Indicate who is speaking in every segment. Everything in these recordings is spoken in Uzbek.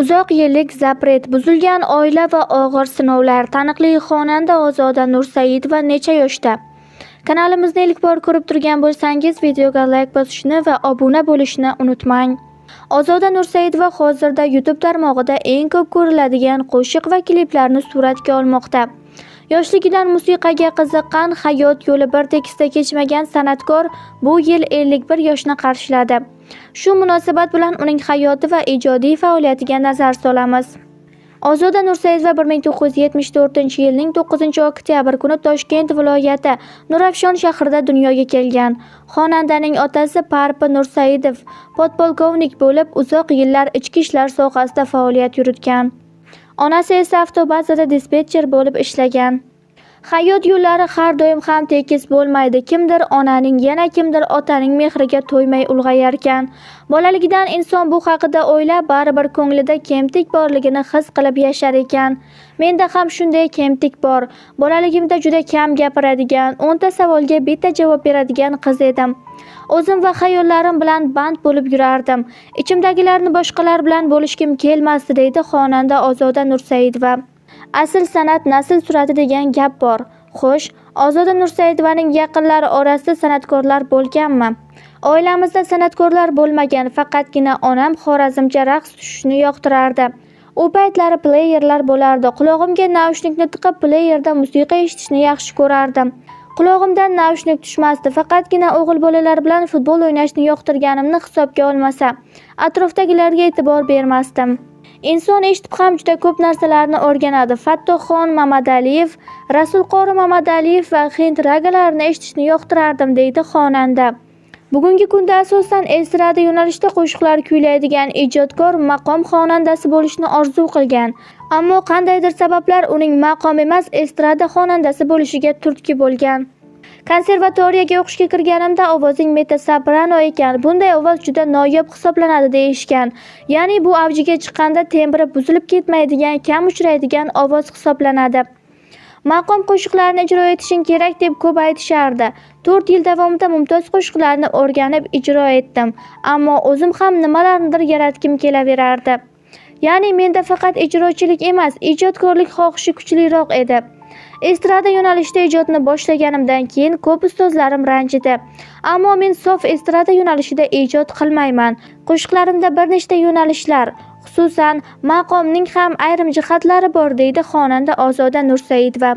Speaker 1: Uzoq yillik zapret, buzilgan oila va og'ir sinovlar. Taniqli xonanda Ozoda Nursaidova necha yoshda? Kanalimizni ilk bor ko'rib turgan bo'lsangiz, videoga like bosishni va obuna bo'lishni unutmang. Ozoda Nursaidova hozirda YouTube tarmog'ida eng ko'p ko'riladigan qo'shiq va kliplarni suratga olmoqda. Yoshligidan musiqaga qiziqqan, hayot yo'li bir tekisda kechmagan san'atkor bu yil 51 yoshni qarshiladi. Shu munosabat bilan uning hayoti va ijodiy faoliyatiga nazar solamiz. Ozoda Nursaidova 1974-yilning 9-oktyabr kuni Toshkent viloyati Nurafshon shahrida dunyoga kelgan. Xonandaning otasi Parpi Nursaidov podpolkovnik bo'lib, uzoq yillar ichki ishlar sohasida faoliyat yuritgan. Onasi esa avtobazada dispetcher bo'lib ishlagan. Hayot yo'llari har doim ham tekis bo'lmaydi. Kimdir onaning, yana kimdir otaning mehriga to'ymay ulg'ayarkan. Bolaligidan inson bu haqida o'ylab, baribir ko'nglida kemtik borligini his qilib yashar ekan. Menda ham shunday kemtik bor. Bolaligimda juda kam gapiradigan, 10 ta savolga bitta javob beradigan qiz edim. O'zim va xayollarim bilan band bo'lib yurardim. Ichimdagilarni boshqalar bilan bo'lishkim kelmasdi, deydi xonanda Ozoda Nursaidova. Asl san'at nasl surati degan gap bor. Xo'sh, Ozoda Nursaidovaning yaqinlari orasida san'atkorlar bo'lganmi? Oilamizda san'atkorlar bo'lmagan, faqatgina onam xorazmcha raqs tushishni yoqtirardi. U paytlari playerlar bo'lardi. Qulog'imga naushnikni tiqib, playerda musiqa eshitishni yaxshi ko'rardim. Qulog'imdan naushnik tushmasdi, faqatgina o'g'il bolalar bilan futbol o'ynashni yoqtirganimni hisobga olmasa, atrofdagilarga e'tibor bermasdim. Inson eshitib ham juda ko'p narsalarni o'rganadi. Fattoxon Mamadaliyev, Rasulqori Mamadaliyev va Hind ragalarini eshitishni yoqtirardim, deydi xonanda. Bugungi kunda asosan estrada yo'nalishida qo'shiqlar kuylaydigan ijodkor maqom xonandasi bo'lishni orzu qilgan. Ammo qandaydir sabablar uning maqom emas, estrada xonandasi bo'lishiga turtki bo'lgan. Konservatoriyaga o'qishga kirganimda ovozing mezzo-soprano ekan. Bunday ovoz juda noyob hisoblanadi deyishgan. Ya'ni bu avjiga chiqqanda tembri buzilib ketmaydigan, kam uchraydigan ovoz hisoblanadi. Maqom qo'shiqlarni ijro etishing kerak deb ko'p aytishardi. 4 yil davomida mumtoz qo'shiqlarni o'rganib ijro etdim. Ammo o'zim ham nimalarnidir yaratgim kelaverardi. Ya'ni menda faqat ijrochilik emas, ijodkorlik xohishi kuchliroq edi. Estrada yo'nalishida ijodni boshlaganimdan keyin ko'p ustozlarim ranjidi. Ammo men sof estrada yo'nalishida ijod qilmayman. Qo'shiqlarimda bir nechta yo'nalishlar, xususan maqomning ham ayrim jihatlari bor, deydi xonanda Ozoda Nursaidova.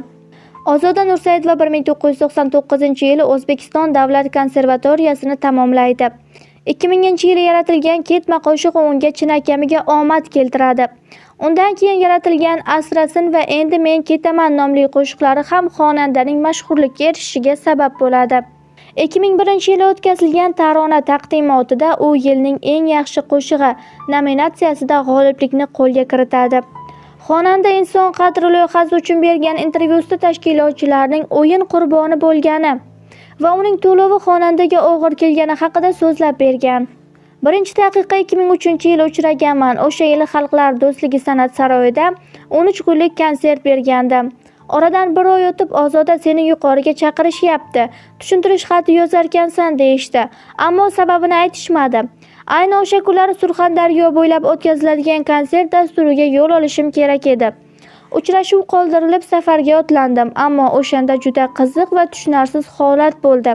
Speaker 1: Ozoda Nursaidova 1999-yili O'zbekiston davlat konservatoriyasini tamomlaydi. 2000-yili yaratilgan Ketma qo'shig'i unga chinakamiga omad keltiradi. Undan keyin yaratilgan Asrasin va Endi men ketaman nomli qo'shiqlari ham xonandaning mashhurlikka erishishiga sabab bo'ladi. 2001-yili o'tkazilgan Tarona taqdimotida u yilning eng yaxshi qo'shig'i nominatsiyasida g'oliblikni qo'lga kiritadi. Xonanda inson qadri loyihasi uchun bergan intervyusida tashkilotchilarning o'yin qurboni bo'lgani va uning to'lovi xonandaga og'ir kelgani haqida so'zlab bergan. 1-daqiqa 2003-yil uchraganman. O'sha yili Xalqlar do'stligi san'at saroyida 13 kunlik konsert bergandim. Oradan bir oy o'tib Ozoda seni yuqoriga chaqirishyapti. Tushuntirish xati yozarkansan deyishdi. Ammo sababini aytishmadi. Ayni o'sha kunlari Surxondaryo bo'ylab o'tkaziladigan konsert dasturiga yo'l olishim kerak edi. Uchrashuv qoldirilib safarga otlandim, ammo o'shanda juda qiziq va tushunarsiz holat bo'ldi.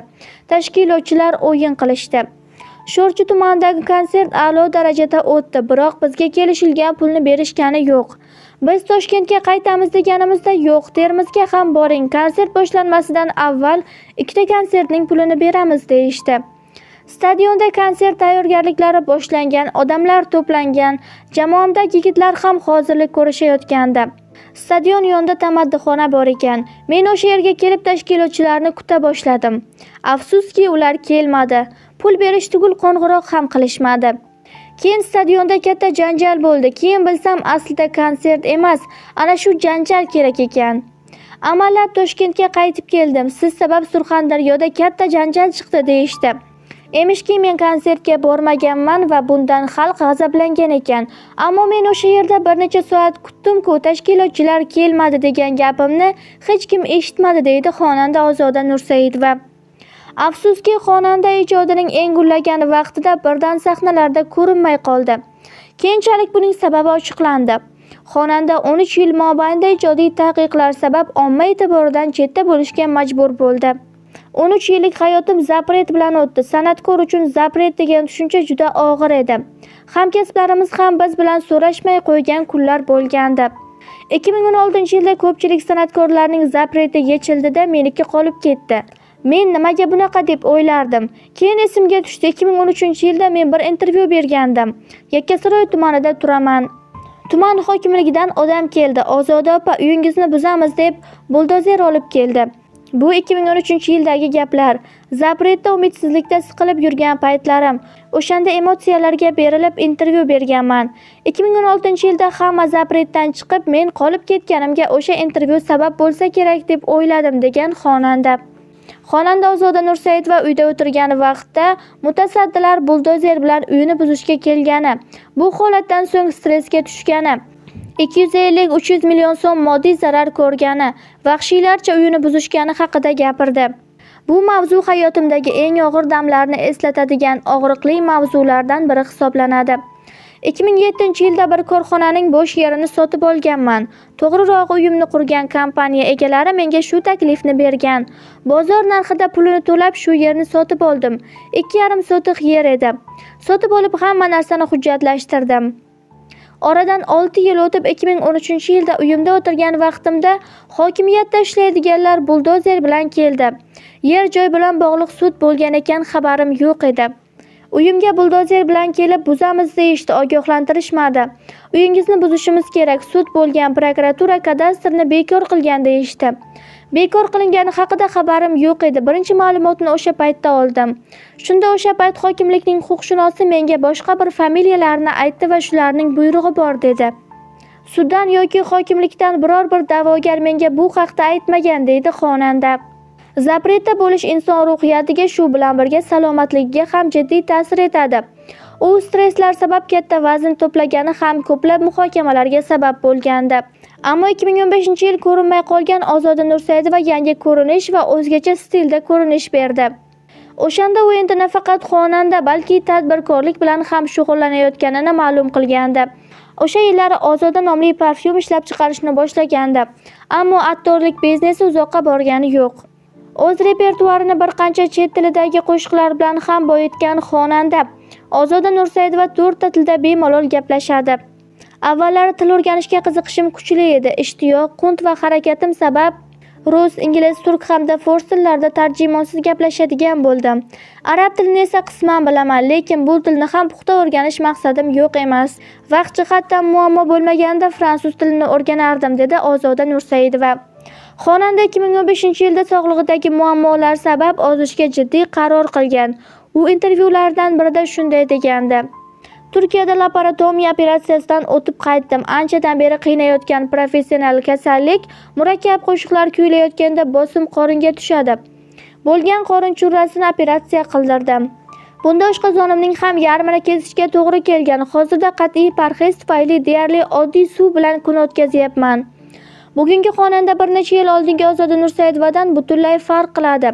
Speaker 1: Tashkilotchilar o'yin qilishdi. Sho'rchi tumanidagi konsert a'lo darajada o'tdi, biroq bizga kelishilgan pulni berishgani yo'q. Biz Toshkentga qaytamiz deganimizda yo'q, Termizga ham boring, konsert boshlanmasidan avval 2 ta konsertning pulini beramiz deyishdi. Stadionda konsert tayyorgarliklari boshlangan, odamlar to'plangan, jamoamdagi yigitlar ham hozirlik ko'rishayotgandi. Stadion yonida tamaddixona bor ekan. Men o'sha yerga kelib tashkilotchilarni kuta boshladim. Afsuski, ular kelmadi. Pul berish tugul qo'ng'iroq ham qilishmadi. Keyin stadionda katta janjal bo'ldi. Keyin bilsam aslida konsert emas, ana shu janjal kerak ekan. Amallab Toshkentga qaytib keldim. Siz sabab Surxondaryoda katta janjal chiqdi deyishdi. Emishki men konsertga bormaganman va bundan xalq g'azablangan ekan. Ammo men o'sha yerda bir necha soat kutdim-ku, tashkilotchilar kelmadi degan gapimni hech kim eshitmadi, deydi xonanda Ozoda Nursaidova. Afsuski, xonanda ijodining eng gullagan vaqtida birdan sahnalarda ko'rinmay qoldi. Keyinchalik buning sababi ochiqlandi. Xonanda 13 yil mobaynida ijodiy taqiqlar sabab omma e'tiboridan chetda bo'lishga majbur bo'ldi. 13 yillik hayotim zapret bilan o'tdi. San'atkor uchun zapret degan tushuncha juda og'ir edi. Hamkasblarimiz ham biz bilan so'rashmay qo'ygan kunlar bo'lgandi. 2016-yilda ko'pchilik san'atkorlarning zapreti yechildi-da, meniki qolib ketdi. Men nimaga bunaqa deb o'ylardim. Keyin esimga tushdi. 2013-yilda men bir intervyu bergandim. Yakkasaroy tumanida turaman. Tuman hokimligidan odam keldi. Ozoda opa, uyingizni buzamiz deb buldozer olib keldi. Bu 2013-yildagi gaplar. Zapretda umidsizlikda siqilib yurgan paytlarim. O'shanda emotsiyalarga berilib intervyu berganman. 2016-yilda hamma zapretdan chiqib, men qolib ketganimga o'sha intervyu sabab bo'lsa kerak deb o'yladim, degan xonanda. Xonanda Ozoda Nursaidova uyda o'tirgan vaqtda mutasaddilar buldozer bilan uyini buzishga kelgani, bu holatdan so'ng stressga tushgani, 250-300 million so'm moddiy zarar ko'rgani, vahshiylarcha uyini buzishgani haqida gapirdi. Bu mavzu hayotimdagi eng og'ir damlarni eslatadigan og'riqli mavzulardan biri hisoblanadi. 2007-yilda bir korxonaning bo'sh yerini sotib olganman. To'g'riroq, uyimni qurgan kompaniya egalari menga shu taklifni bergan. Bozor narxida pulini to'lab shu yerni sotib oldim. 2,5 sotiq yer edi. Sotib olib hamma narsani hujjatlashtirdim. Oradan 6 yil o'tib 2013-yilda uyimda o'tirgan vaqtimda hokimiyatda ishlaydiganlar buldozer bilan keldi. Yer joy bilan bog'liq sud bo'lgan ekan, xabarim yo'q edi. Uyimga buldozer bilan kelib buzamiz deyishdi, ogohlantirishmadi. Uyingizni buzishimiz kerak, sud bo'lgan, prokuratura kadastrni bekor qilgan deyishdi. Bekor qilingani haqida xabarim yo'q edi. Birinchi ma'lumotni o'sha paytda oldim. Shunda o'sha payt hokimlikning huquqshunosi menga boshqa bir familiyalarni aytdi va shularning buyrug'i bor dedi. Suddan yoki hokimlikdan biror bir da'vogar menga bu haqda aytmagan, deydi xonanda. Zapretda bo'lish inson ruhiyatiga, shu bilan birga salomatligiga ham jiddiy ta'sir etadi. U stresslar sabab katta vazn to'plagani ham ko'plab muhokamalarga sabab bo'lgandi. Ammo 2015-yil ko'rinmay qolgan Ozoda Nursaidova yangi ko'rinish va o'zgacha stilda ko'rinish berdi. O'shanda u endi nafaqat xonanda, balki tadbirkorlik bilan ham shug'ullanayotganini ma'lum qilgandi. O'sha yillari Ozoda nomli parfyum ishlab chiqarishni boshlagandi. Ammo aktorlik biznesi uzoqqa borgani yo'q. O'z repertuarini bir qancha chet tilidagi qo'shiqlar bilan ham boyitgan xonanda Ozoda Nursaidova 4 ta tilda bemalol gaplashadi. Avvallari til o'rganishga qiziqishim kuchli edi. Ishtiyoq, qunt va harakatim sabab rus, ingliz, turk hamda fors tillarida tarjimonsiz gaplashadigan bo'ldim. Arab tilini esa qisman bilaman, lekin bu tilni ham puxta o'rganish maqsadim yo'q emas. Vaqt jihatdan muammo bo'lmaganda fransuz tilini o'rganardim, dedi Ozoda Nursaidova. Xonanda 2015-yilda sog'lig'idagi muammolar sabab ozishga jiddiy qaror qilgan. U intervyulardan birida shunday degandi: Turkiyada laparotomiya operatsiyasidan o'tib qaytdim. Anchadan beri qiynayotgan professional kasallik, murakkab qo'shiqlar kuylayotganda bosim qoringa tushadi. Bo'lgan qorin churrasini operatsiya qildirdim. Bunda oshqozonimning ham yarmini kesishga to'g'ri kelgan. Hozirda qat'iy parhez tufayli deyarli oddiy suv bilan kun o'tkazyapman. Bugungi xonanda bir necha yil oldingi Ozoda Nursaidovadan butunlay farq qiladi.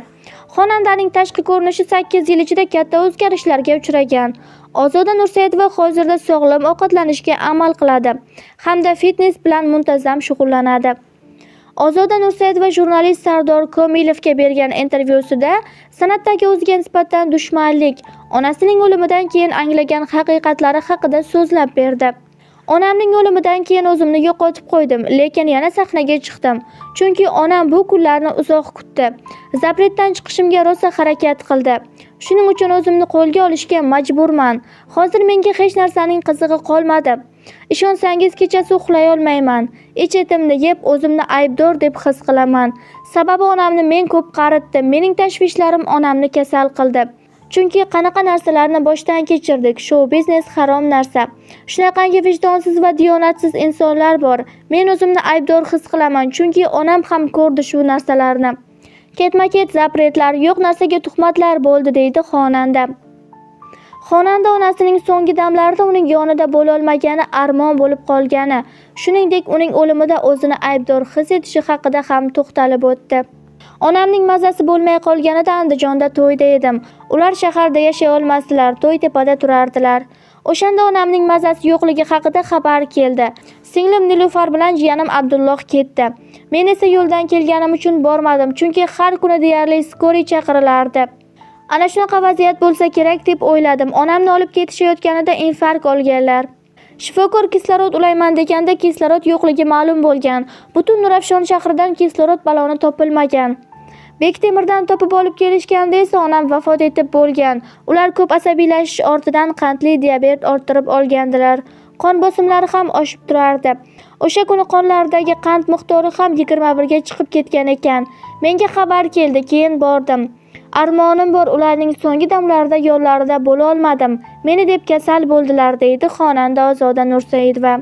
Speaker 1: Xonandaning tashqi ko'rinishi 8 yil ichida katta o'zgarishlarga uchragan. Ozoda Nursaidova hozirda sog'lom ovqatlanishga amal qiladi hamda fitnes bilan muntazam shug'ullanadi. Ozoda Nursaidova jurnalist Sardor Komilovga bergan intervyusida san'atdagi o'ziga nisbatan dushmanlik, onasining o'limidan keyin anglagan haqiqatlari haqida so'zlab berdi. Onamning o'limidan keyin o'zimni yo'qotib qo'ydim, lekin yana sahnaga chiqdim. Chunki onam bu kunlarni uzoq kutdi. Zapretdan chiqishimga rosa harakat qildi. Shuning uchun o'zimni qo'lga olishga majburman. Hozir menga hech narsaning qizig'i qolmadi. Ishonsangiz, kechasi uxlay olmayman. Ich-etimni yeb, o'zimni aybdor deb his qilaman. Sababi onamni men ko'p qaritdim. Mening tashvishlarim onamni kasal qildi. Chunki qanaqa narsalarni boshdan kechirdik. Show biznes harom narsa. Shunaqangi vijdonsiz va diyonatsiz insonlar bor. Men o'zimni aybdor his qilaman, chunki onam ham ko'rdi shu narsalarni. Ketma-ket zapretlar, yo'q narsaga tuhmatlar bo'ldi, deydi xonanda. Xonanda onasining so'nggi damlarida uning yonida bo'la olmagani armon bo'lib qolgani, shuningdek uning o'limida o'zini aybdor his etishi haqida ham to'xtalib o'tdi. Onamning mazasi bo'lmay qolganida Andijonda to'yda edim. Ular shaharda yashay olmasdilar, To'ytepada turardilar. O'shanda onamning mazasi yo'qligi haqida xabar keldi. Singlim Nilufar bilan jiyanim Abdulloh ketdi. Men esa yo'ldan kelganim uchun bormadim, chunki har kuni deyarli skoriy chaqirilardi. Ana shunaqa vaziyat bo'lsa kerak deb o'yladim. Onamni olib ketishayotganida infarkt olganlar. Shifokor kislorod ulayman deganda kislorod yo'qligi ma'lum bo'lgan. Butun Nurafshon shahridan kislorod baloni topilmagan. Bektemirdan topib olib kelishganda esa onam vafot etib bo'lgan. Ular ko'p asabiylashish ortidan qandli diabet orttirib olgandilar. Qon bosimlari ham oshib turardi. O'sha kuni qonlaridagi qand miqdori ham 21 ga chiqib ketgan ekan. Menga xabar keldi, keyin bordim. Armonim bor, ularning so'nggi damlarida yo'llarida bo'la olmadim. Meni deb kasal bo'ldilar, deydi xonanda Ozoda Nursaidova.